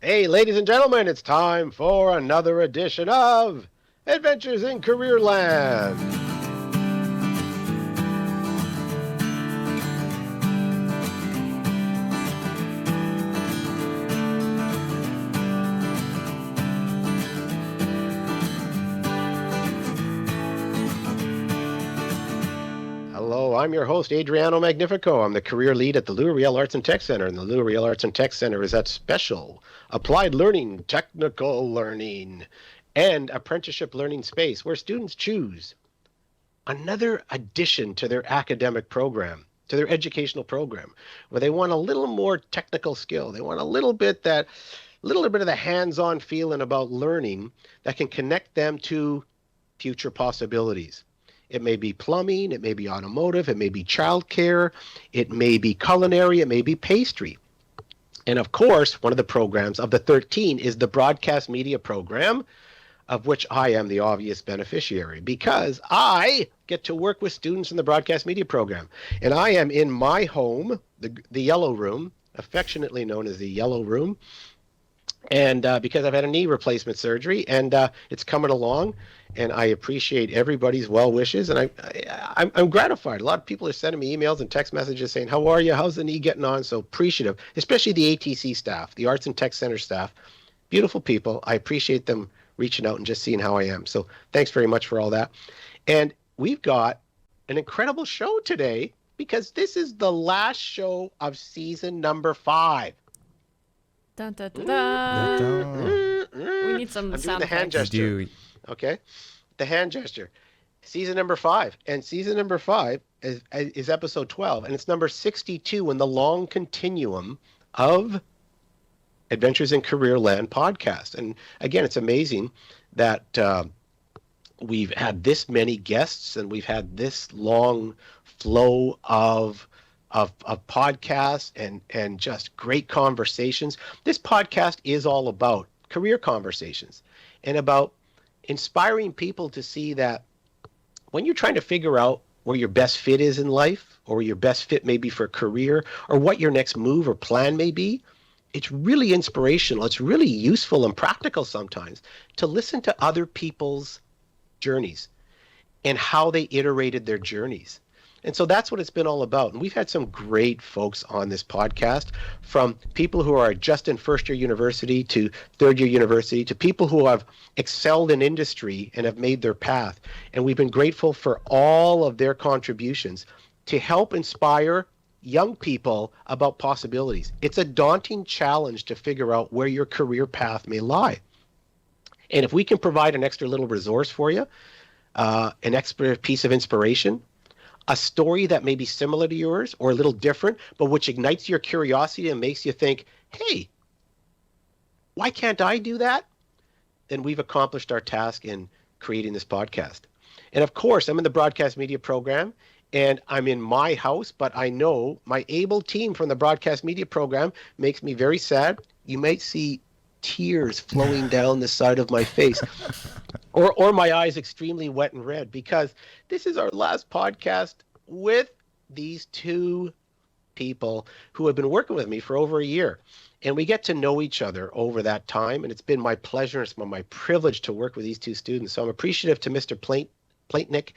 Hey, ladies and gentlemen, it's time for another edition of Adventures in Careerland. Hello, I'm your host, Adriano Magnifico. I'm the career lead at the Riel Arts and Tech Center, and the Riel Arts and Tech Center is that special applied learning, technical learning, and apprenticeship learning space where students choose another addition to their academic program, to their educational program, where they want a little more technical skill. They want a little bit of the hands-on feeling about learning that can connect them to future possibilities. It may be plumbing, it may be automotive, it may be childcare, it may be culinary, it may be pastry. And of course, one of the programs of the 13 is the broadcast media program, of which I am the obvious beneficiary because I get to work with students in the broadcast media program. And I am in my home, the Yellow Room, affectionately known as the Yellow Room. And because I've had a knee replacement surgery, and it's coming along, and I appreciate everybody's well wishes, and I'm gratified. A lot of people are sending me emails and text messages saying, "How are you? How's the knee getting on?" So appreciative, especially the ATC staff, the Arts and Tech Center staff, beautiful people. I appreciate them reaching out and just seeing how I am. So thanks very much for all that. And we've got an incredible show today because this is the last show of season number 5. Dun, dun, dun, dun. We need some I'm sound doing the hand effects. gesture. Okay, the hand gesture. Season number 5, and season number 5 is episode 12, and it's number 62 in the long continuum of Adventures in Careerland podcast. And again, it's amazing that we've had this many guests, and we've had this long flow of podcasts and just great conversations. This podcast is all about career conversations and about inspiring people to see that when you're trying to figure out where your best fit is in life, or where your best fit may be for a career, or what your next move or plan may be, it's really inspirational. It's really useful and practical sometimes to listen to other people's journeys and how they iterated their journeys. And so that's what it's been all about. And we've had some great folks on this podcast, from people who are just in first-year university to third-year university, to people who have excelled in industry and have made their path. And we've been grateful for all of their contributions to help inspire young people about possibilities. It's a daunting challenge to figure out where your career path may lie. And if we can provide an extra little resource for you, an extra piece of inspiration, a story that may be similar to yours or a little different, but which ignites your curiosity and makes you think, hey, why can't I do that? Then we've accomplished our task in creating this podcast. And of course, I'm in the broadcast media program, and I'm in my house, but I know my able team from the broadcast media program makes me very sad. You might see tears flowing down the side of my face, or my eyes extremely wet and red, because this is our last podcast with these two people who have been working with me for over a year. And we get to know each other over that time, and it's been my pleasure, it's been my privilege to work with these two students. So I'm appreciative to Mr. Plaintnick,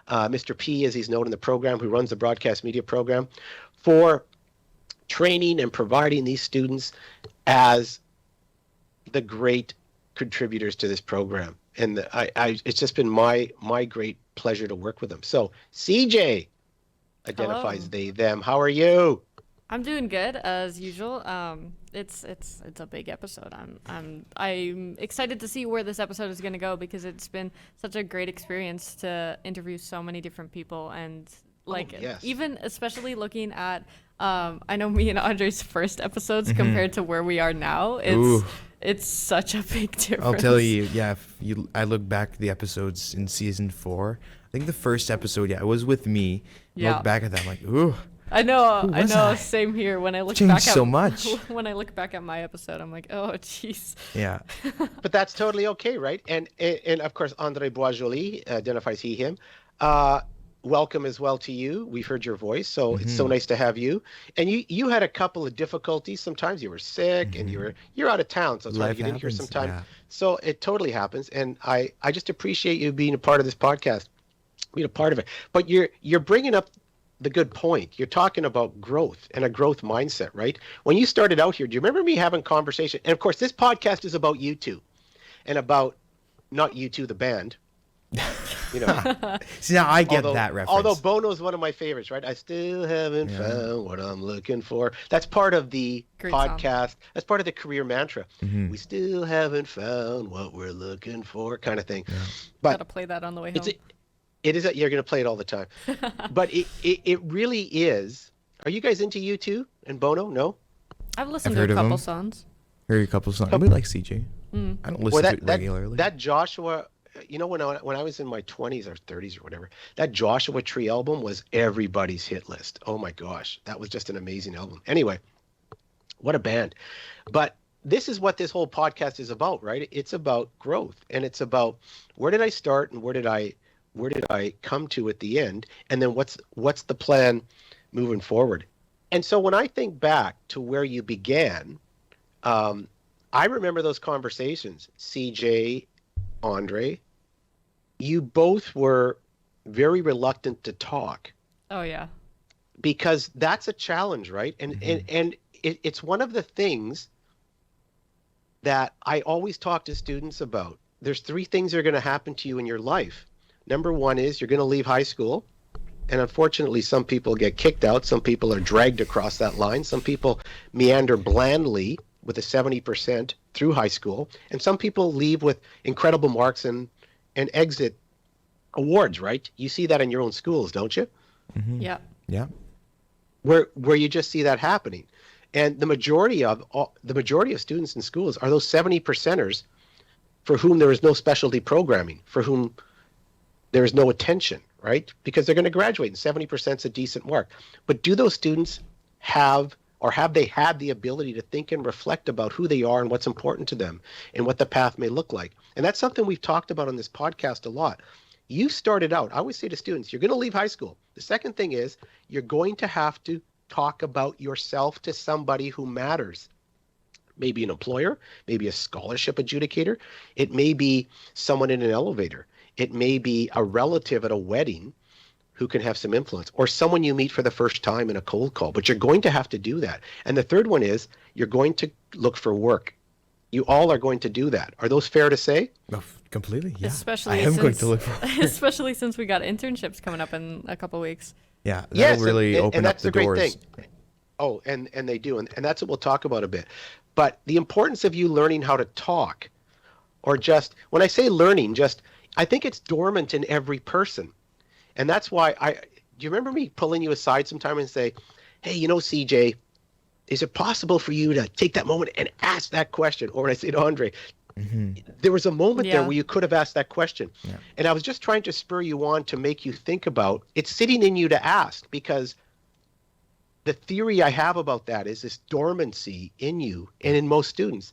Mr. P, as he's known in the program, who runs the broadcast media program, for training and providing these students as the great contributors to this program. And it's just been my great pleasure to work with them. So CJ identifies Hello. they, them. How are you? I'm doing good as usual. It's a big episode. I'm excited to see where this episode is going to go, because it's been such a great experience to interview so many different people, and yes. even especially looking at I know me and Andre's first episodes compared to where we are now. It's such a big difference. I'll tell you, yeah, I look back at the episodes in season 4. I think the first episode, it was with me. Yeah. Look back at that, I'm like, ooh. I know, I? same here. When I look Changed back at so much. When I look back at my episode, I'm like, oh, jeez. Yeah. But that's totally okay, right? And of course, André Boisjoli identifies he, him. welcome as well to you. We've heard your voice, so it's so Mhm. nice to have you. And you had a couple of difficulties. Sometimes you were sick and you're out of town, so it's hard to Life get in here happens. sometime. Yeah. So it totally happens. And I just appreciate you being a part of this podcast, being a part of it. But you're bringing up the good point. You're talking about growth and a growth mindset, right? When you started out here, do you remember me having conversation? And of course, this podcast is about you two and about not you two, the band. You know, See, now I get although, that reference. although Bono is one of my favorites, right? I still haven't found what I'm looking for. That's part of the Great song. podcast. That's part of the career mantra. Mhm. We still haven't found what we're looking for, kind of thing. Gotta But play that on the way it's home. it is you're going to play it all the time. But it really is. Are you guys into U2 and Bono? No. I've listened I've to heard a of couple them. songs. Heard a couple songs. We like CJ. Mm. I don't listen Well, to it regularly. that Joshua, you know, when I was in my 20s or 30s or whatever, that Joshua Tree album was everybody's hit list. Oh my gosh, that was just an amazing album. Anyway, what a band. But this is what this whole podcast is about, right? It's about growth, and it's about where did I start and where did I come to at the end, and then what's the plan moving forward. And so when I think back to where you began, I remember those conversations. CJ, Andre, you both were very reluctant to talk Oh yeah. because that's a challenge, right? And it's one of the things that I always talk to students about. There's three things that are going to happen to you in your life. Number one is you're going to leave high school. And unfortunately, some people get kicked out. Some people are dragged across that line. Some people meander blandly with a 70% through high school. And some people leave with incredible marks and exit awards, right? You see that in your own schools, don't you? Yeah. Yeah. Where you just see that happening. And the majority of students in schools are those 70%ers for whom there is no specialty programming, for whom there is no attention, right? Because they're going to graduate and 70% is a decent mark. But do those students have they had the ability to think and reflect about who they are and what's important to them and what the path may look like? And that's something we've talked about on this podcast a lot. You started out, I always say to students, you're going to leave high school. The second thing is you're going to have to talk about yourself to somebody who matters. Maybe an employer, maybe a scholarship adjudicator. It may be someone in an elevator. It may be a relative at a wedding who can have some influence, or someone you meet for the first time in a cold call. But you're going to have to do that. And the third one is you're going to look for work. You all are going to do that. Are those fair to say? Oh, completely. Yeah. Especially I am going since- to look for. Especially since we got internships coming up in a couple weeks. Yeah. That'll Yes, really and open up that's the the great doors. thing. Oh, and they do. And that's what we'll talk about a bit. But the importance of you learning how to talk, or just, when I say learning, I think it's dormant in every person. And that's why do you remember me pulling you aside sometime and say, hey, CJ, is it possible for you to take that moment and ask that question? Or when I say to Andre, there was a moment there Yeah. where you could have asked that question. Yeah. And I was just trying to spur you on to make you think about it's sitting in you to ask, because the theory I have about that is this dormancy in you and in most students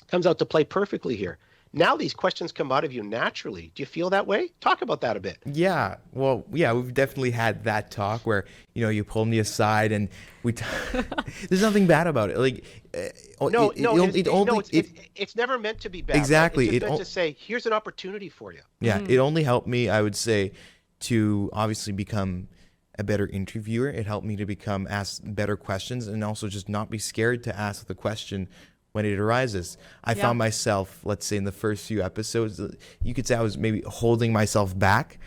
comes out to play perfectly here. Now these questions come out of you naturally. Do you feel that way? Talk about that a bit. Yeah, well, yeah, we've definitely had that talk where you pull me aside and there's nothing bad about it. Like, It's never meant to be bad. right? Exactly. It's just meant to say, here's an opportunity for you. yeah, it only helped me, I would say, to obviously become a better interviewer. It helped me to ask better questions, and also just not be scared to ask the question when it arises. I found myself, let's say in the first few episodes, you could say I was maybe holding myself back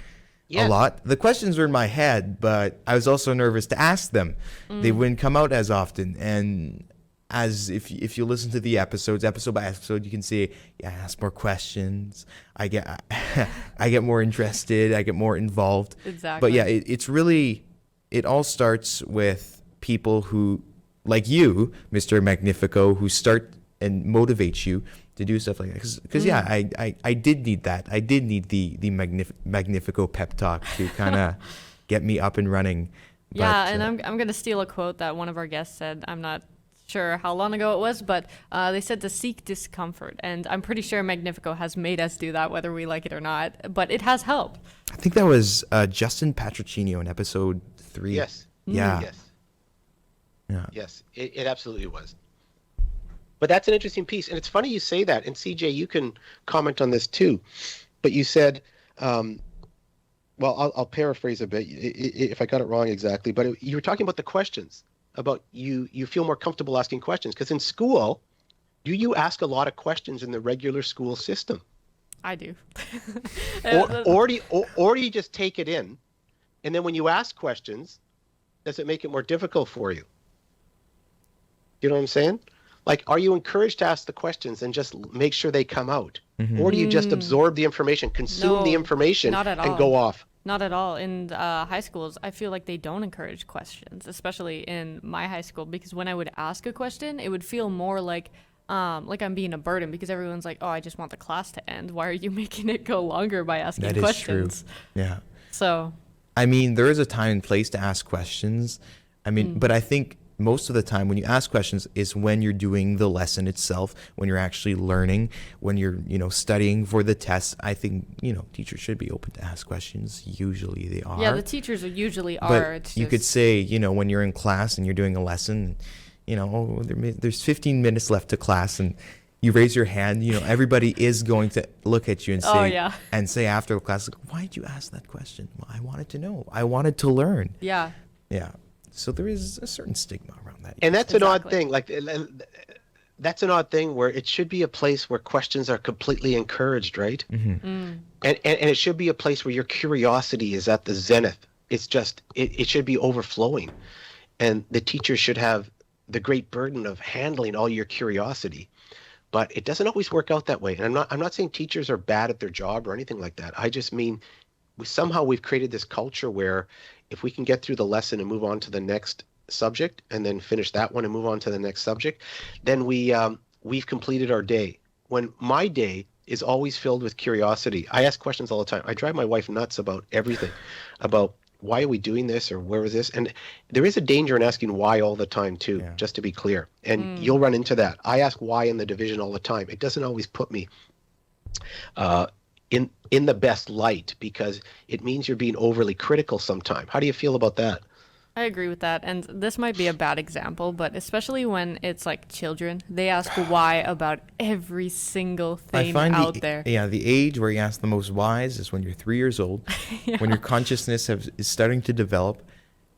a lot. The questions were in my head, but I was also nervous to ask them. They wouldn't come out as often. And as if you listen to the episodes, episode by episode, you can see, I ask more questions. I get more interested. I get more involved. Exactly. But yeah, it's really, it all starts with people who, like you, Mr. Magnifico, who start and motivate you to do stuff like that. Because yeah, I did need that. I did need the Magnifico pep talk to kind of get me up and running. Yeah, But, and I'm gonna steal a quote that one of our guests said. I'm not sure how long ago it was, but they said to seek discomfort. And I'm pretty sure Magnifico has made us do that, whether we like it or not. But it has helped. I think that was Justin Patricino in episode 3. Yes. Yeah. Yes. Yeah. Yes. It absolutely was. But that's an interesting piece. And it's funny you say that. And CJ, you can comment on this too. But you said, well, I'll paraphrase a bit if I got it wrong exactly. But you were talking about the questions, about you feel more comfortable asking questions. Because in school, do you ask a lot of questions in the regular school system? I do. or do you just take it in? And then when you ask questions, does it make it more difficult for you? You know what I'm saying? Like, are you encouraged to ask the questions and just make sure they come out? Mm-hmm. Or do you just absorb the information, consume the information, and go off? Not at all. In high schools, I feel like they don't encourage questions, especially in my high school, because when I would ask a question, it would feel more like I'm being a burden, because everyone's like, oh, I just want the class to end. Why are you making it go longer by asking questions? That is true. Yeah. So. I mean, there is a time and place to ask questions. I mean, but I think most of the time when you ask questions is when you're doing the lesson itself, when you're actually learning, when you're, studying for the test. I think, teachers should be open to ask questions. Usually they are. Yeah, the teachers usually are. But it's you could say, when you're in class and you're doing a lesson, there's 15 minutes left to class, and you raise your hand, everybody is going to look at you and say, and say after the class, like, why did you ask that question? Well, I wanted to know. I wanted to learn. Yeah. Yeah. So there is a certain stigma around that. And that's an odd thing. Like, that's an odd thing where it should be a place where questions are completely encouraged, right? Mm-hmm. And it should be a place where your curiosity is at the zenith. It's just, it should be overflowing. And the teacher should have the great burden of handling all your curiosity. But it doesn't always work out that way. And I'm not saying teachers are bad at their job or anything like that. I just mean somehow we've created this culture where if we can get through the lesson and move on to the next subject and then finish that one and move on to the next subject, then we've completed our day. When my day is always filled with curiosity. I ask questions all the time. I drive my wife nuts about everything, about why are we doing this or where is this? And there is a danger in asking why all the time too, just to be clear. And you'll run into that. I ask why in the division all the time. It doesn't always put me in the best light, because it means you're being overly critical sometimes. How do you feel about that? I agree with that. And this might be a bad example, but especially when it's like children, they ask why about every single thing out there. Yeah, the age where you ask the most whys is when you're 3 years old, when your consciousness is starting to develop.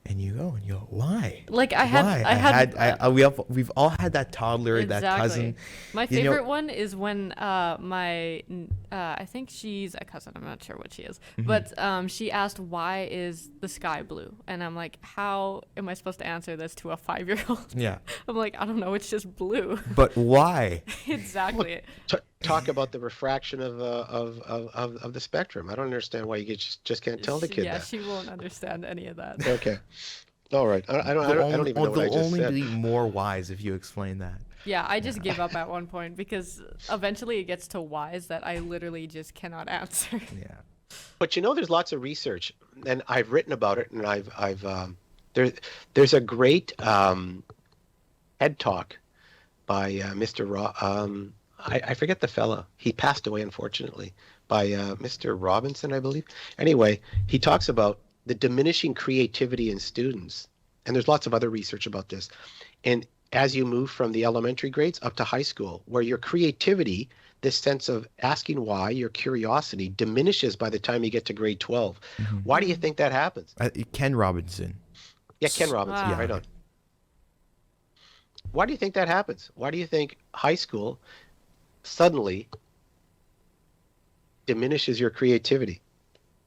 And you go, why? Like we've all had that toddler, that cousin. My favorite one is when I think she's a cousin. I'm not sure what she is, but she asked, "Why is the sky blue?" And I'm like, "How am I supposed to answer this to a 5-year-old?" Yeah. I'm like, "I don't know. It's just blue." But why? Exactly. Talk about the refraction of the spectrum. I don't understand why you just can't tell the kid that. Yeah, she won't understand any of that. Okay. All right. I don't even know what I just said. They'll only be more wise if you explain that. Yeah, I just give up at one point, because eventually it gets to whys that I literally just cannot answer. Yeah. But there's lots of research, and I've written about it, and I've there's a great head talk by Mr. I forget the fella. He passed away, unfortunately, by Mr. Robinson, I believe. Anyway, he talks about the diminishing creativity in students. And there's lots of other research about this. And as you move from the elementary grades up to high school, where your creativity, this sense of asking why, your curiosity diminishes by the time you get to grade 12. Mm-hmm. Why do you think that happens? Ken Robinson. Yeah, Ken Robinson, right on. Why do you think that happens? Why do you think high school suddenly diminishes your creativity?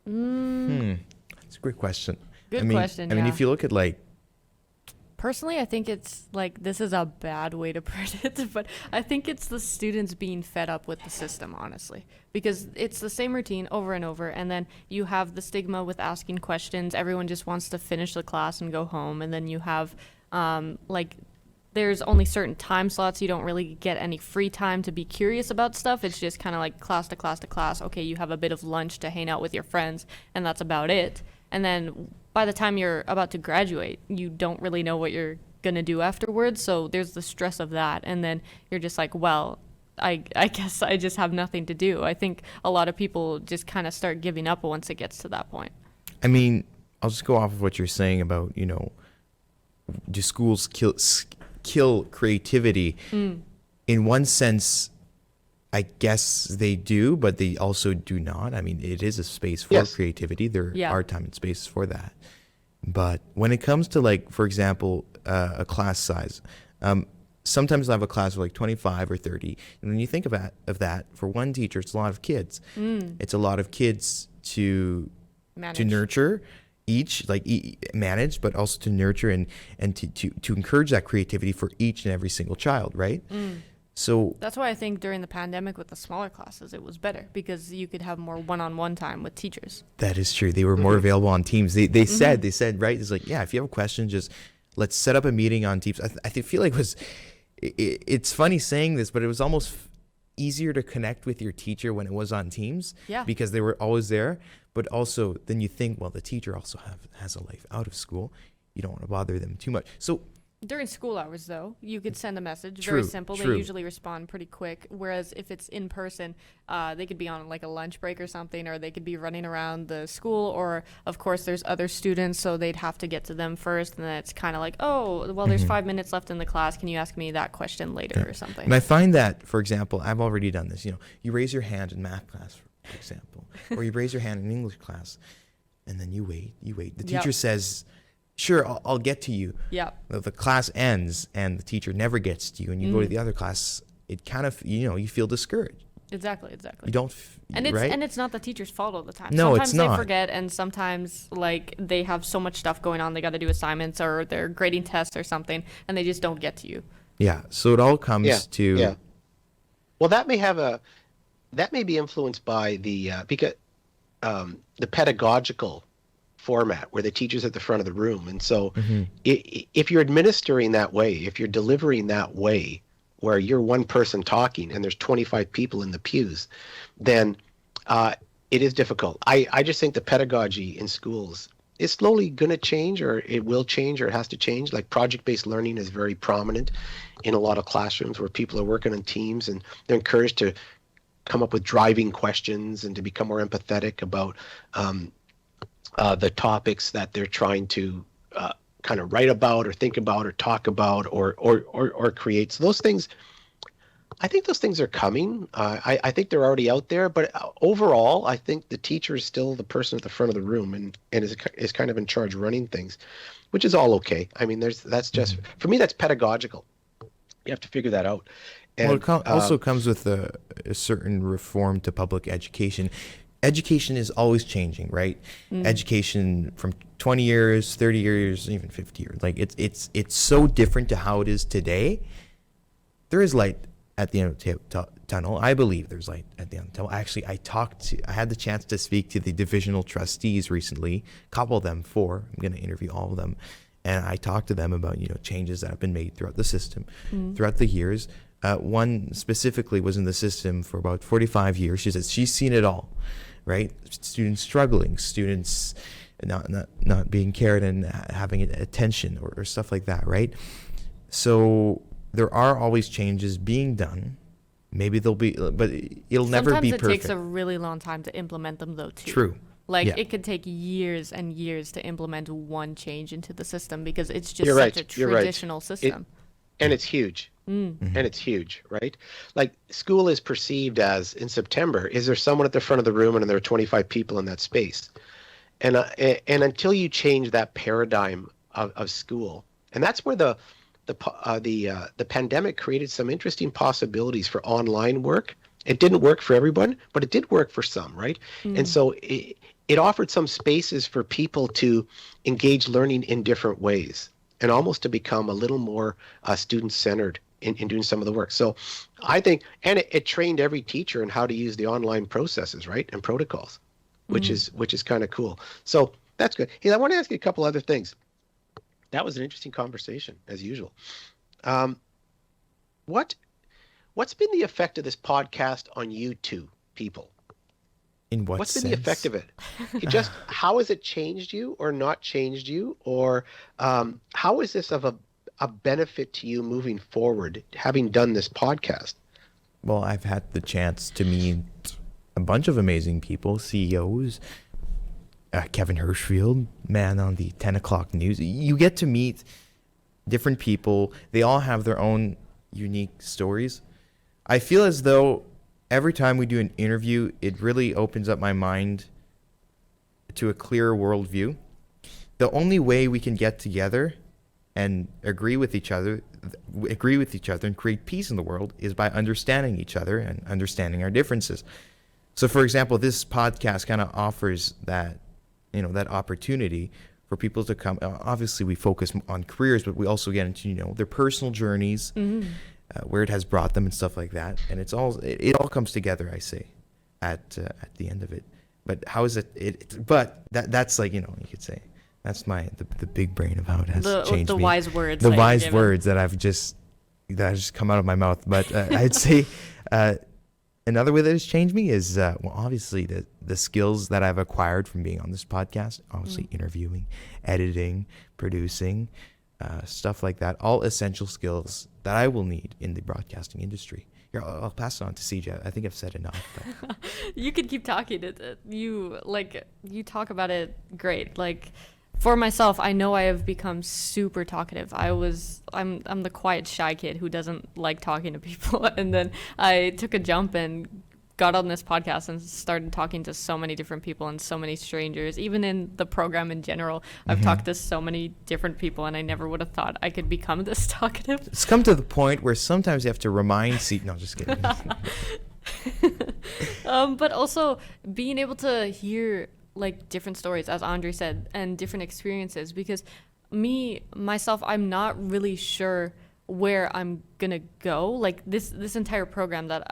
That's a great question. Good question. I mean, if you look at personally, I think it's like, this is a bad way to put it, but I think it's the students being fed up with the system, honestly, because it's the same routine over and over. And then you have the stigma with asking questions. Everyone just wants to finish the class and go home. And then you have there's only certain time slots. You don't really get any free time to be curious about stuff. It's just kind of like class to class to class. Okay, you have a bit of lunch to hang out with your friends, and that's about it. And then by the time you're about to graduate, you don't really know what you're gonna do afterwards. So there's the stress of that, and then you're just like, well, I guess I just have nothing to do. I think a lot of people just kind of start giving up once it gets to that point. I mean, I'll just go off of what you're saying about, do schools kill creativity? In one sense, I guess they do, but they also do not. I mean, it is a space for creativity. There are time and spaces for that. But when it comes to, like, for example, a class size, sometimes I have a class of like 25 or 30. And when you think of that, for one teacher, it's a lot of kids. It's a lot of kids to nurture each, manage, but also to nurture and to encourage that creativity for each and every single child, right? So that's why I think during the pandemic with the smaller classes, it was better because you could have more one-on-one time with teachers. That is true. They were more available on Teams. They said, right? It's like, yeah, if you have a question, just let's set up a meeting on Teams. I feel like it's funny saying this, but it was almost easier to connect with your teacher when it was on Teams because they were always there. But also then you think, well, the teacher also has a life out of school. You don't want to bother them too much. So during school hours, though, you could send a message. Very simple. They usually respond pretty quick. Whereas if it's in person, they could be on like a lunch break or something, or they could be running around the school. Or, of course, there's other students, so they'd have to get to them first. And then it's kind of like, oh, well, there's 5 minutes left in the class. Can you ask me that question later or something? And I find that, for example, I've already done this. You raise your hand in math class, for example, or you raise your hand in English class, and then you wait. The teacher says, sure, I'll get to you. Yeah. The class ends and the teacher never gets to you, and you go to the other class. It kind of, you feel discouraged. Exactly. You don't, and right? And it's not the teacher's fault all the time. No, sometimes it's not. They forget, and sometimes like they have so much stuff going on. They got to do assignments or they're grading tests or something, and they just don't get to you. Yeah. So it all comes to. Yeah. Well, that may be influenced by the pedagogical format where the teacher's at the front of the room. And so if you're administering that way, if you're delivering that way, where you're one person talking and there's 25 people in the pews, then it is difficult. I just think the pedagogy in schools is slowly going to change, or it will change, or it has to change. Like project-based learning is very prominent in a lot of classrooms where people are working in teams, and they're encouraged to come up with driving questions and to become more empathetic about the topics that they're trying to kind of write about or think about or talk about or create. So those things, I think those things are coming. I think they're already out there, but overall, I think the teacher is still the person at the front of the room and is kind of in charge running things, which is all okay. I mean, that's just, for me, that's pedagogical. You have to figure that out. And, well, it also comes with a certain reform to public education. Education is always changing, right? Education from 20 years, 30 years, even 50 years. Like it's so different to how it is today. There is light at the end of the tunnel. I believe there's light at the end of the tunnel. Actually, I had the chance to speak to the divisional trustees recently, a couple of them, 4. I'm going to interview all of them. And I talked to them about, changes that have been made throughout the system, throughout the years. One specifically was in the system for about 45 years. She says she's seen it all. Right? Students struggling, students not being cared and having attention or stuff like that, right? So there are always changes being done. Maybe they'll be, but it'll never be perfect. Sometimes it takes a really long time to implement them, though, too. True. It could take years and years to implement one change into the system because it's just such a traditional system. And it's huge. And it's huge, right? Like school is perceived as, in September, is there someone at the front of the room and there are 25 people in that space? And until you change that paradigm of school, and that's where the pandemic created some interesting possibilities for online work. It didn't work for everyone, but it did work for some, right? And so it offered some spaces for people to engage learning in different ways and almost to become a little more student-centered in doing some of the work. So I think, and it trained every teacher in how to use the online processes, right, and protocols, which is kind of cool. So that's good. Hey, I want to ask you a couple other things. That was an interesting conversation, as usual. What's been the effect of this podcast on you two people? In what What's sense? been the effect of it? How has it changed you or not changed you? Or how is this of a benefit to you moving forward, having done this podcast? Well, I've had the chance to meet a bunch of amazing people, CEOs, Kevin Hirschfield, man on the 10 o'clock news. You get to meet different people. They all have their own unique stories. I feel as though every time we do an interview, it really opens up my mind to a clearer worldview. The only way we can get together and agree with each other and create peace in the world is by understanding each other and understanding our differences. So, for example, this podcast kind of offers that, that opportunity for people to come. Obviously, we focus on careers, but we also get into, their personal journeys, where it has brought them and stuff like that. And it all comes together, I say, at the end of it. But how is it? But that's like, you could say, that's the big brain of how it has changed the me. wise words. The wise words that have just come out of my mouth. But I'd say another way that has changed me is, obviously the skills that I've acquired from being on this podcast, obviously interviewing, editing, producing, stuff like that, all essential skills that I will need in the broadcasting industry. Here, I'll pass it on to CJ. I think I've said enough. But. You could keep talking. You talk about it great. Like, for myself, I know I have become super talkative. I'm the quiet, shy kid who doesn't like talking to people. And then I took a jump and got on this podcast and started talking to so many different people and so many strangers. Even in the program in general, I've talked to so many different people, and I never would have thought I could become this talkative. It's come to the point where sometimes you have to remind No, just kidding. But also being able to hear like different stories, as Andre said, and different experiences, because myself, I'm not really sure where I'm gonna go. Like this entire program that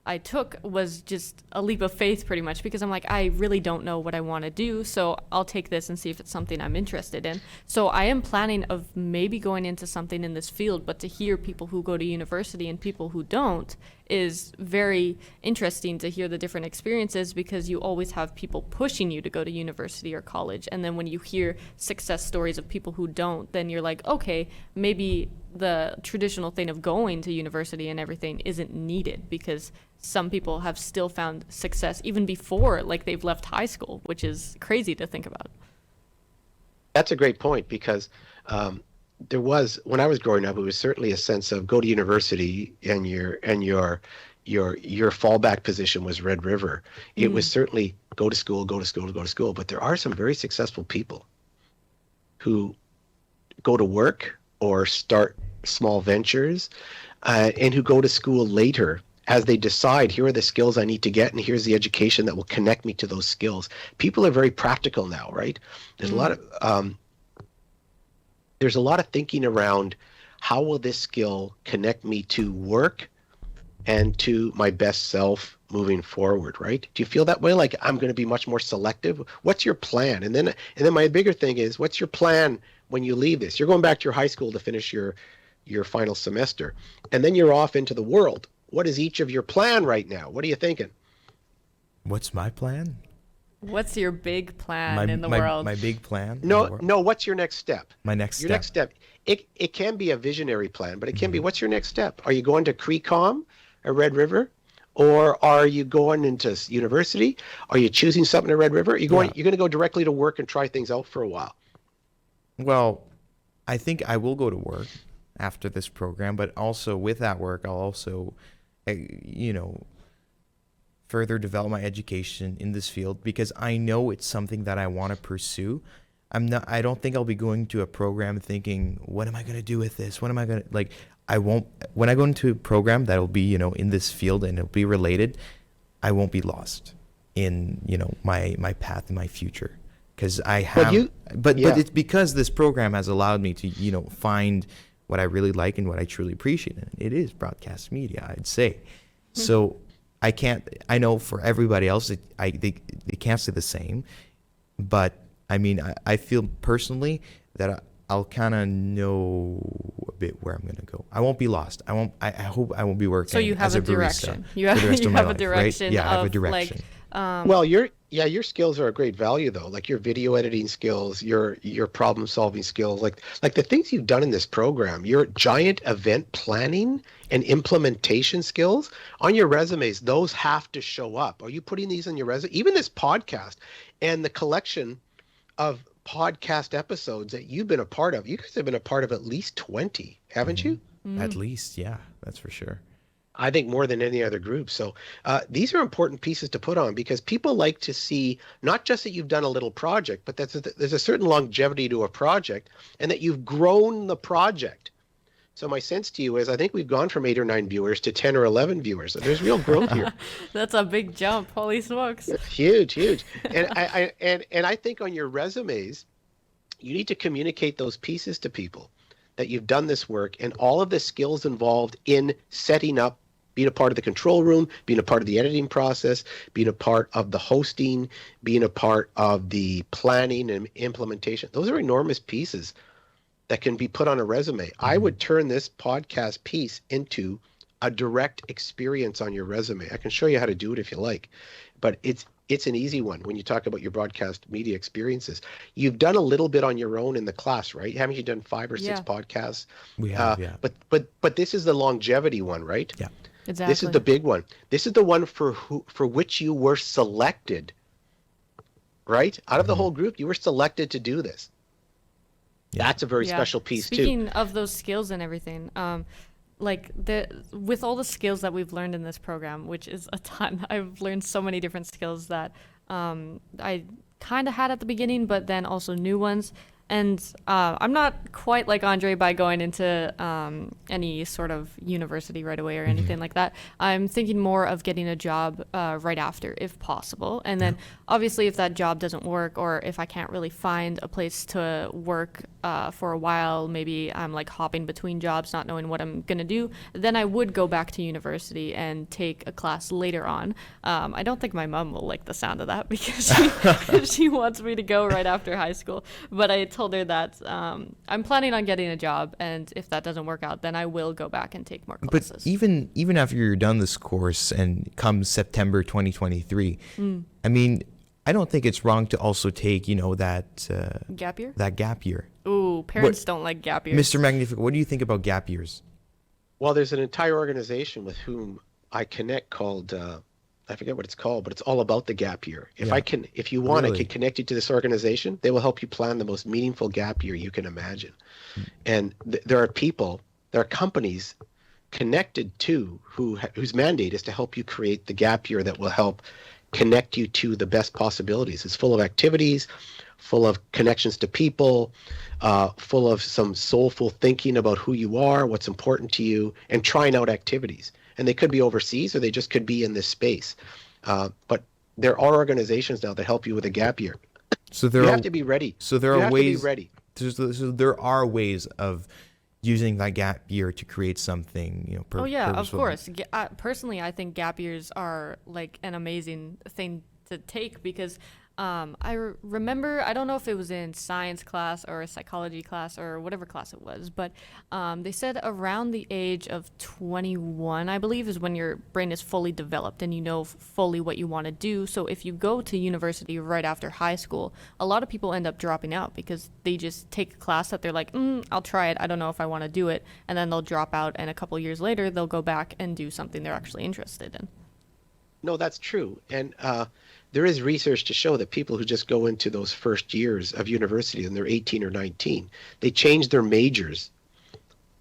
I took was just a leap of faith pretty much, because I'm like, I really don't know what I want to do, so I'll take this and see if it's something I'm interested in. So I am planning of maybe going into something in this field, but to hear people who go to university and people who don't is very interesting to hear the different experiences, because you always have people pushing you to go to university or college. And then when you hear success stories of people who don't, then you're like, okay, maybe the traditional thing of going to university and everything isn't needed, because some people have still found success even before like they've left high school, which is crazy to think about. That's a great point, because there was, when I was growing up, it was certainly a sense of go to university, and your fallback position was Red River. It was certainly go to school. But there are some very successful people who go to work or start small ventures, and who go to school later as they decide, here are the skills I need to get, and here's the education that will connect me to those skills. People are very practical now, right? There's a lot of thinking around, how will this skill connect me to work and to my best self moving forward, right? Do you feel that way? Like, I'm going to be much more selective. What's your plan? And then my bigger thing is, what's your plan when you leave this? You're going back to your high school to finish your final semester, and then you're off into the world. What is each of your plan right now? What are you thinking? What's my plan? What's your big plan in the world? My big plan? No, what's your next step? My next step. Your next step. It can be a visionary plan, but it can be, what's your next step? Are you going to CRECOM at Red River? Or are you going into university? Are you choosing something at Red River? You're going to go directly to work and try things out for a while? Well, I think I will go to work after this program, but also with that work, I'll also, further develop my education in this field, because I know it's something that I want to pursue. I don't think I'll be going to a program thinking, what am I going to do with this? When I go into a program that'll be, in this field and it'll be related, I won't be lost in, my path and my future. Because I have, but it's because this program has allowed me to, find what I really like and what I truly appreciate. And it is broadcast media, I'd say. So I know for everybody else, they can't say the same, but I mean, I feel personally that I'll kind of know a bit where I'm going to go. I won't be lost. I hope I won't be working. So you have as a barista direction. You have for the rest of my a life, direction. Right? Yeah, I have a direction. Like, Well, your skills are a great value though. Like your video editing skills, your problem solving skills, like the things you've done in this program, your giant event planning and implementation skills on your resumes, those have to show up. Are you putting these on your resume? Even this podcast and the collection of podcast episodes that you've been a part of. You guys have been a part of at least 20, haven't you? At least, yeah, that's for sure. I think more than any other group. So these are important pieces to put on because people like to see not just that you've done a little project, but there's a certain longevity to a project and that you've grown the project. So my sense to you is I think we've gone from 8 or 9 viewers to 10 or 11 viewers. So there's real growth here. That's a big jump. Holy smokes. Huge. And I think on your resumes, you need to communicate those pieces to people that you've done this work and all of the skills involved in setting up, being a part of the control room, being a part of the editing process, being a part of the hosting, being a part of the planning and implementation. Those are enormous pieces that can be put on a resume. I would turn this podcast piece into a direct experience on your resume. I can show you how to do it if you like, but it's an easy one when you talk about your broadcast media experiences. You've done a little bit on your own in the class, right? Haven't you done 5 or 6 podcasts? We have, yeah. But this is the longevity one, right? Yeah. Exactly. This is the big one. This is the one for which you were selected, right? Out of the whole group, you were selected to do this. Yeah. That's a very special piece too. Speaking of those skills and everything, with all the skills that we've learned in this program, which is a ton, I've learned so many different skills that I kind of had at the beginning, but then also new ones. And I'm not quite like Andre by going into any sort of university right away or anything like that. I'm thinking more of getting a job right after, if possible. And then obviously if that job doesn't work or if I can't really find a place to work for a while, maybe I'm like hopping between jobs, not knowing what I'm going to do, then I would go back to university and take a class later on. I don't think my mom will like the sound of that because she wants me to go right after high school. But I told her that I'm planning on getting a job, and if that doesn't work out, then I will go back and take more classes. But even after you're done this course and come September 2023, I mean, I don't think it's wrong to also take, that gap year. That gap year. Ooh, parents don't like gap years. Mr. Magnifico, what do you think about gap years? Well, there's an entire organization with whom I connect called I forget what it's called, but it's all about the gap year. If you want, I can connect you to this organization. They will help you plan the most meaningful gap year you can imagine. And there are companies connected to whose mandate is to help you create the gap year that will help connect you to the best possibilities. It's full of activities, full of connections to people, full of some soulful thinking about who you are, what's important to you, and trying out activities. And they could be overseas or they just could be in this space. But there are organizations now that help you with a gap year. So you have to be ready. So there are ways. To be ready. So there are ways of using that gap year to create something, of purposeful. course. Personally, I think gap years are like an amazing thing to take because I remember, I don't know if it was in science class or a psychology class or whatever class it was, but they said around the age of 21, I believe, is when your brain is fully developed and you know fully what you want to do. So if you go to university right after high school, a lot of people end up dropping out because they just take a class that they're like, I'll try it. I don't know if I want to do it. And then they'll drop out, and a couple years later, they'll go back and do something they're actually interested in. No, that's true. And there is research to show that people who just go into those first years of university and they're 18 or 19, they change their majors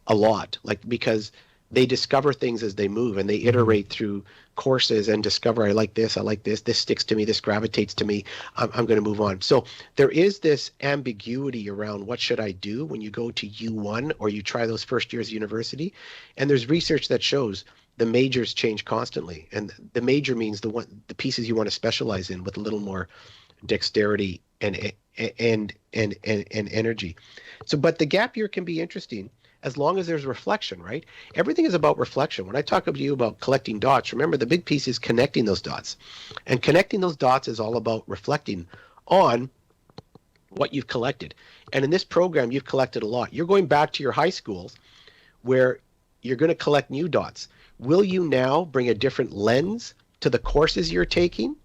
a lot, because they discover things as they move and they iterate through courses and discover, I like this, this sticks to me, this gravitates to me, I'm going to move on. So there is this ambiguity around what should I do when you go to U1 or you try those first years of university. And there's research that shows the majors change constantly, and the major means the pieces you want to specialize in with a little more dexterity and energy. So, but the gap year can be interesting as long as there's reflection, right? Everything is about reflection. When I talk to you about collecting dots, remember the big piece is connecting those dots, and connecting those dots is all about reflecting on what you've collected. And in this program, you've collected a lot. You're going back to your high schools where you're going to collect new dots. Will you now bring a different lens to the courses you're taking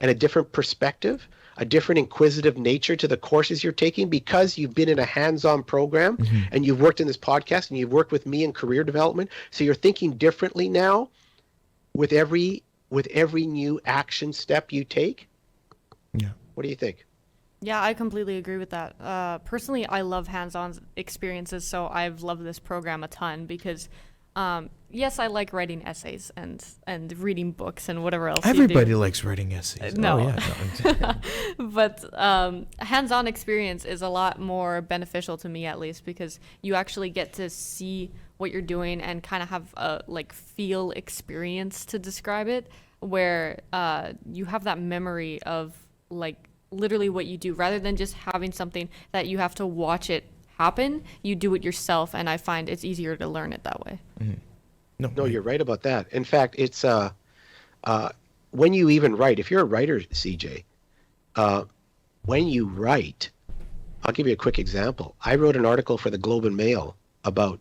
and a different perspective, a different inquisitive nature to the courses you're taking because you've been in a hands-on program and you've worked in this podcast and you've worked with me in career development. So you're thinking differently now with every new action step you take. Yeah. What do you think? Yeah, I completely agree with that. Personally, I love hands-on experiences, so I've loved this program a ton because, yes, I like writing essays and reading books and whatever else Everybody you do. likes writing essays. No. Oh, yeah. No. But hands-on experience is a lot more beneficial to me, at least, because you actually get to see what you're doing and kind of have a feel experience to describe it, where you have that memory of literally what you do rather than just having something that you have to watch it happen. You do it yourself, and I find it's easier to learn it that way. No, you're right about that. In fact, it's when you even write, if you're a writer, CJ, when you write, I'll give you a quick example. I wrote an article for the Globe and Mail about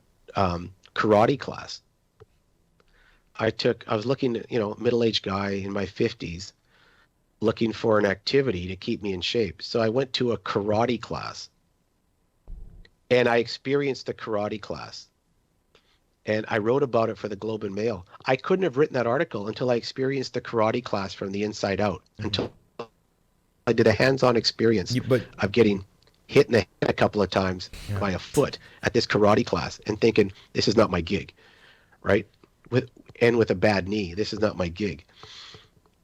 karate class. I was looking at, middle-aged guy in my 50s looking for an activity to keep me in shape. So I went to a karate class and I experienced the karate class and I wrote about it for the Globe and Mail. I couldn't have written that article until I experienced the karate class from the inside out, until I did a hands-on experience of getting hit in the head a couple of times by a foot at this karate class and thinking, this is not my gig, right? With a bad knee, this is not my gig.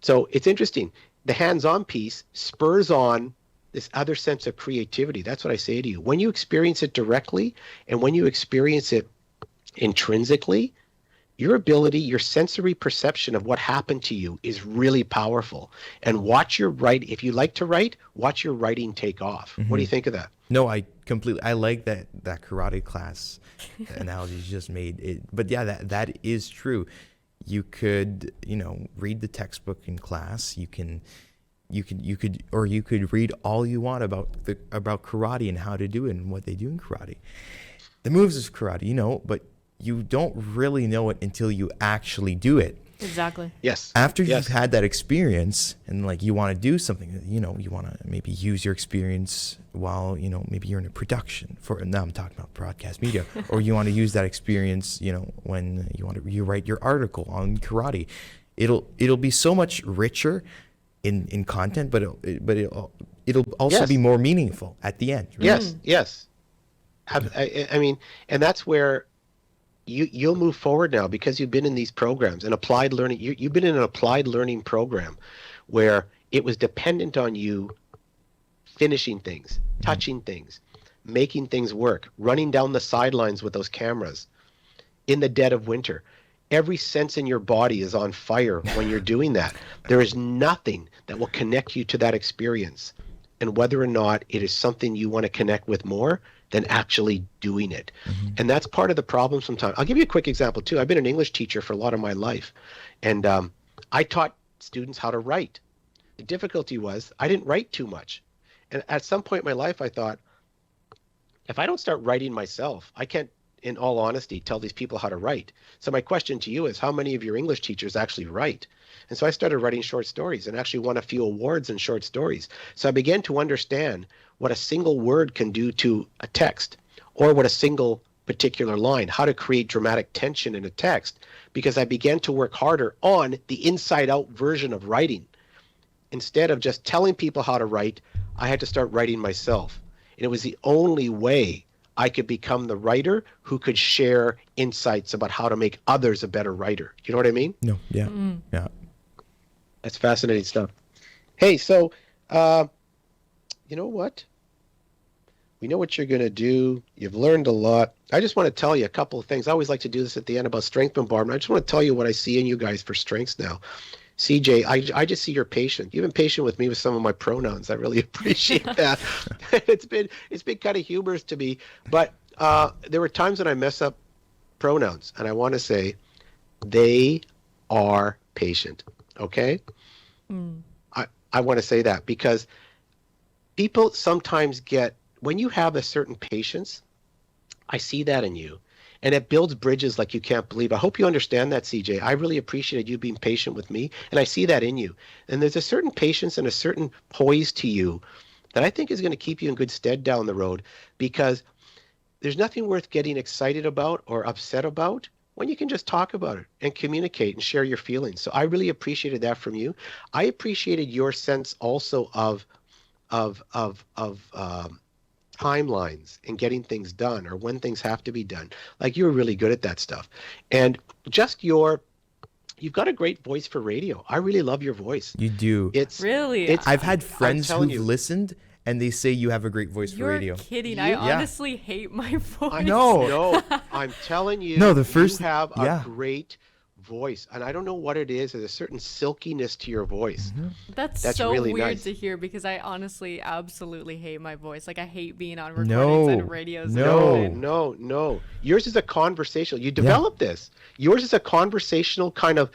So it's interesting. The hands-on piece spurs on this other sense of creativity. That's what I say to you. When you experience it directly and when you experience it intrinsically, your ability, your sensory perception of what happened to you is really powerful. And if you like to write, watch your writing take off. What do you think of that? No, I like that karate class analogy you just made. But yeah, that is true. You could, read the textbook in class. You could read all you want about karate and how to do it and what they do in karate. The moves of karate, but you don't really know it until you actually do it. Exactly. Yes. After you've had that experience and you want to do something, you want to maybe use your experience while, maybe you're in a production now I'm talking about broadcast media, or you want to use that experience, when you write your article on karate. It'll be so much richer in content, but it'll also be more meaningful at the end. Right? Yes. I mean, and that's where you'll move forward now because you've been in these programs and applied learning. You've been in an applied learning program where it was dependent on you finishing things, touching things, making things work, running down the sidelines with those cameras in the dead of winter. Every sense in your body is on fire when you're doing that. There is nothing that will connect you to that experience. And whether or not it is something you want to connect with more than actually doing it. And that's part of the problem sometimes. I'll give you a quick example too. I've been an English teacher for a lot of my life. And I taught students how to write. The difficulty was I didn't write too much. And at some point in my life, I thought, if I don't start writing myself, I can't, in all honesty, tell these people how to write. So my question to you is, how many of your English teachers actually write? And so I started writing short stories and actually won a few awards in short stories. So I began to understand what a single word can do to a text, or what a single particular line, how to create dramatic tension in a text, because I began to work harder on the inside out version of writing. Instead of just telling people how to write, I had to start writing myself. And it was the only way I could become the writer who could share insights about how to make others a better writer. You know what I mean? No, yeah, yeah. That's fascinating stuff. Hey, so, you know what? We know what you're going to do. You've learned a lot. I just want to tell you a couple of things. I always like to do this at the end about strength bombardment. I just want to tell you what I see in you guys for strengths now. CJ, I just see you're patient. You've been patient with me with some of my pronouns. I really appreciate that. It's been kind of humorous to me, but there were times when I mess up pronouns, and I want to say they are patient. Okay? I want to say that because people sometimes when you have a certain patience, I see that in you. And it builds bridges like you can't believe. I hope you understand that, CJ. I really appreciated you being patient with me, and I see that in you. And there's a certain patience and a certain poise to you that I think is going to keep you in good stead down the road, because there's nothing worth getting excited about or upset about when you can just talk about it and communicate and share your feelings. So I really appreciated that from you. I appreciated your sense also of timelines and getting things done, or when things have to be done. Like, you were really good at that stuff. And just you've got a great voice for radio. I really love your voice. You do. I've had friends who've you. listened, and they say you have a great voice for radio. You're kidding. I honestly hate my voice. No, I'm telling you. No, you have a great voice, and I don't know what it is. There's a certain silkiness to your voice. That's so really weird nice to hear, because I honestly absolutely hate my voice. Like, I hate being on recordings and radios. No. Yours is a conversational. You developed this. Yours is a conversational kind of.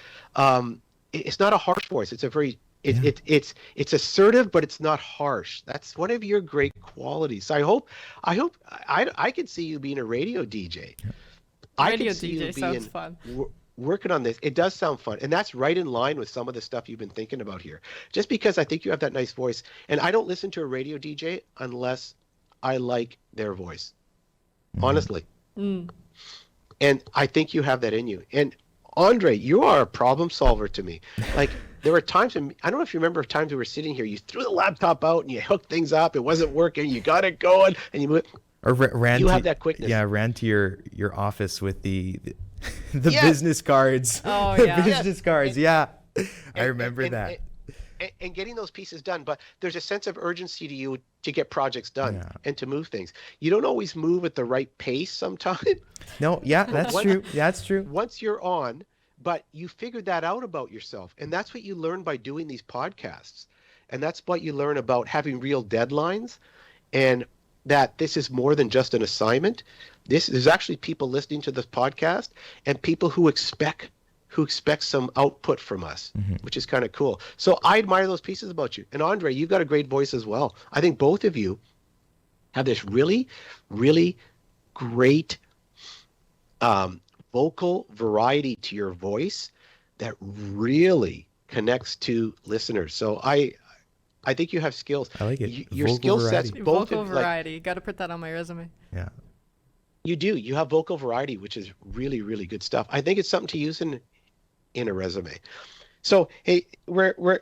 It's not a harsh voice. It's a very. It's assertive, but it's not harsh. That's one of your great qualities. So I could see you being a radio DJ. I Radio could see DJ you sounds fun. Working on this. It does sound fun, and that's right in line with some of the stuff you've been thinking about here. Just because I think you have that nice voice, and I don't listen to a radio DJ unless I like their voice, honestly. And I think you have that in you. And Andre, you are a problem solver to me. Like, there were times, I don't know if you remember times we were sitting here, you threw the laptop out and you hooked things up, it wasn't working, you got it going, and you have that quickness. Yeah, ran to your office with the business cards. Oh, The yeah. business cards, I remember that. And getting those pieces done, but there's a sense of urgency to you to get projects done and to move things. You don't always move at the right pace sometimes. No, that's true. That's true. Once you're on, but you figured that out about yourself. And that's what you learn by doing these podcasts. And that's what you learn about having real deadlines, and that this is more than just an assignment. There's actually people listening to this podcast, and people who expect some output from us, which is kind of cool. So I admire those pieces about you. And Andre, you've got a great voice as well. I think both of you have this really, really great vocal variety to your voice that really connects to listeners. So I think you have skills. I like it. Your Vocal skill variety. sets both Vocal of, variety. Got to put that on my resume. Yeah. You do. You have vocal variety, which is really, really good stuff. I think it's something to use in a resume. So, hey,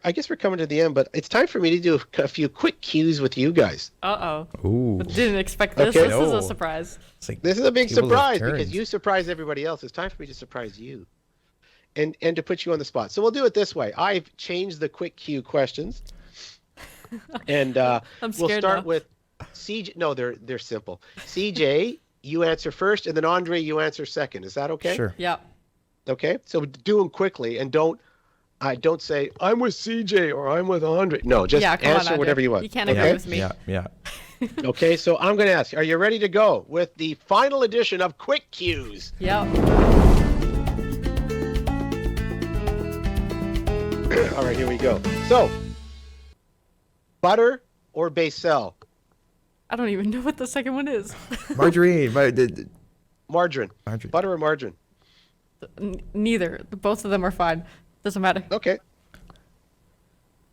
I guess we're coming to the end, but it's time for me to do a few quick cues with you guys. Ooh. Didn't expect this. Okay. This is a surprise. It's like This is a big tables of surprise turns. because you surprise everybody else. It's time for me to surprise you, and to put you on the spot. So we'll do it this way. I've changed the quick cue questions, and I'm we'll scared start now. with CJ. No, they're simple. CJ, you answer first, and then Andre, you answer second. Is that okay? Sure. Yeah. Okay. So do them quickly, and don't say I'm with CJ or I'm with Andre. No, just Yeah, come on, answer Andre. whatever you want. You can't okay? agree with me. Yeah. Okay. So I'm going to ask, are you ready to go with the final edition of Quick Cues? Yeah. All right, here we go. So, butter or basil? I don't even know what the second one is. Margarine. Margarine. Margarine. Butter or margarine? Neither. Both of them are fine. Doesn't matter. Okay.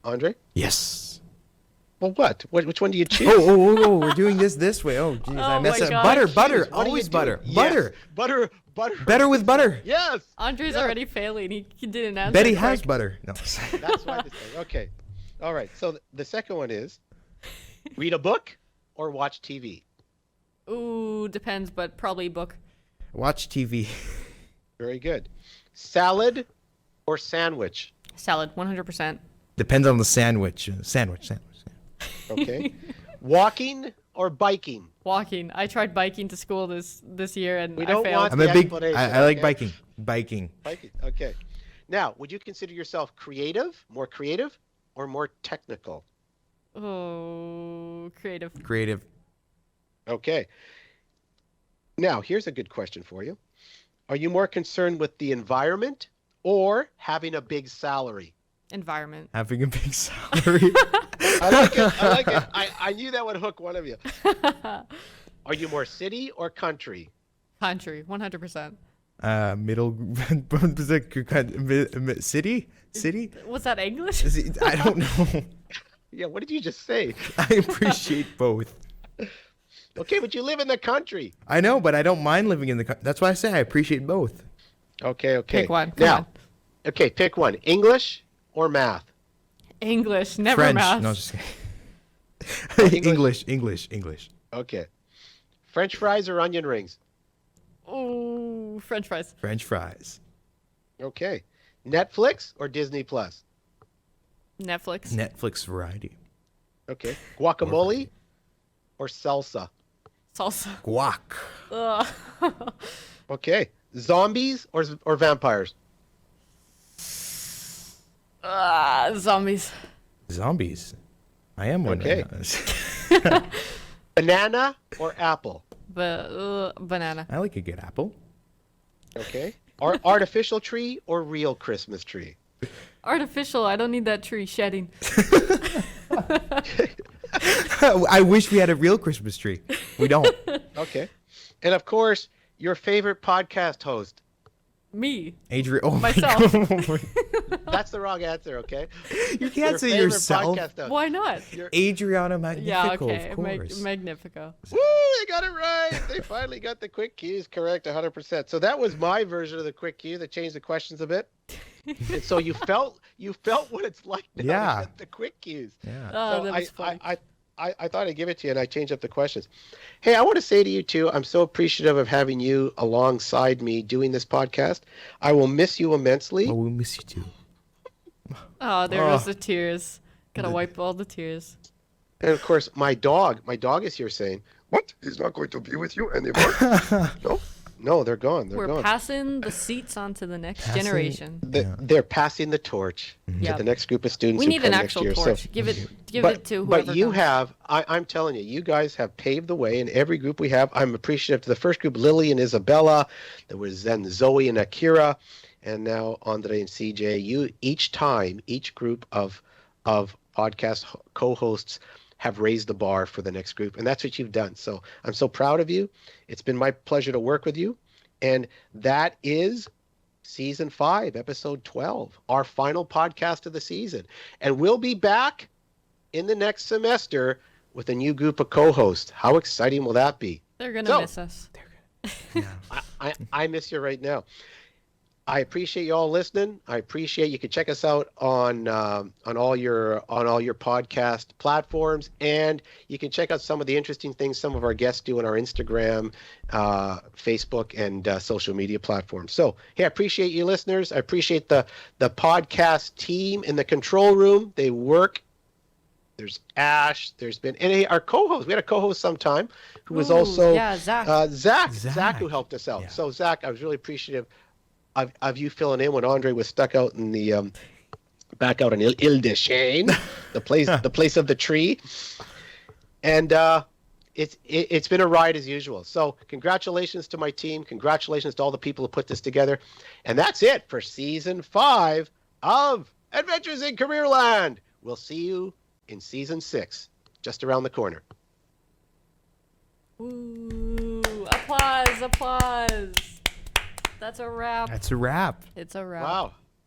Andre? Yes. Well, what? Which one do you choose? Oh, we're doing this way. Oh, geez, I Oh messed my up. God. Butter. What do you Always do? butter. Yes. Butter. Butter. Better with butter. Yes. Andre's Yeah. already failing. He didn't answer. Betty quick. has butter. No. That's why this thing. Okay. All right. So the second one is read a book or watch TV. Ooh, depends, but probably book. Watch TV. Very good. Salad or sandwich. Salad, 100%. Depends on the sandwich. Sandwich. Okay. Walking or biking. Walking. I tried biking to school this year and We I don't failed. want I'm a big. explanation, I like okay? biking. Biking. Biking. Okay. Now, would you consider yourself more creative, or more technical? Oh, creative. Creative. Okay. Now, here's a good question for you. Are you more concerned with the environment or having a big salary? Environment. Having a big salary. I like it. I knew that would hook one of you. Are you more city or country? Country, 100%. Middle city. Was that English? I don't know. Yeah, what did you just say? I appreciate both. Okay, but you live in the country. I know, but I don't mind living in the country. That's why I say I appreciate both. Okay. Pick one. Come Now, on. okay, pick one. English or math? English, never French. math. No, just kidding. English. English. Okay. French fries or onion rings? Ooh, French fries. French fries. Okay. Netflix or Disney Plus? Netflix. Netflix variety. Okay. Guacamole or salsa? Salsa. Guac. Ugh. Okay. Zombies or vampires? Zombies. Zombies. I am one. Okay. Right now. Banana or apple? Banana. I like a good apple. Okay. Artificial tree or real Christmas tree? Artificial. I don't need that tree shedding. I wish we had a real Christmas tree. We don't. Okay. And of course, your favorite podcast host. Me. Adrian. Oh Myself. my God. That's the wrong answer, okay? You can't Your say favorite yourself. podcast host. Why not? Adriana Magnifico, Yeah, okay. of course. Magnifico. Woo, they got it right. They finally got the quick cues correct 100%. So that was my version of the quick cue that changed the questions a bit. And so you felt what it's like now Yeah. to get the quick cues. Yeah. Oh, So that was funny. I thought I'd give it to you, and I changed up the questions. Hey, I want to say to you, too, I'm so appreciative of having you alongside me doing this podcast. I will miss you immensely. Oh, we'll miss you too. Oh, there goes the tears. Gotta wipe all the tears. And, of course, my dog is here saying, what? He's not going to be with you anymore? No, they're gone. They're We're gone. passing the seats on to the next Passing- generation. They're passing the torch Yeah. to the next group of students. We who need an come actual next year. torch. So, Give it to whoever but you comes. have, I'm telling you, you guys have paved the way in every group we have. I'm appreciative to the first group, Lily and Isabella. There was then Zoe and Akira, and now Andre and CJ. You each group of podcast co-hosts have raised the bar for the next group, and that's what you've done. So I'm so proud of you. It's been my pleasure to work with you, and that is Season 5, Episode 12, our final podcast of the season. And we'll be back in the next semester with a new group of co-hosts. How exciting will that be? They're gonna miss us. Yeah. I miss you right now. I appreciate you all listening. I appreciate you can check us out on all your podcast platforms, and you can check out some of the interesting things some of our guests do on our Instagram, Facebook, and social media platforms. So, hey, I appreciate you listeners. I appreciate the podcast team in the control room. They work. There's Ash. There's been our co-host. We had a co-host sometime who was also Zach. Zach, who helped us out. Yeah. So Zach, I was really appreciative of you filling in when Andre was stuck out in the back out in Ile de Chêne, the place of the tree, and it's been a ride as usual. So congratulations to my team, congratulations to all the people who put this together, and that's it for Season 5 of Adventures in Careerland. We'll see you in Season 6, just around the corner. Ooh, applause. That's a wrap. That's a wrap. It's a wrap. Wow.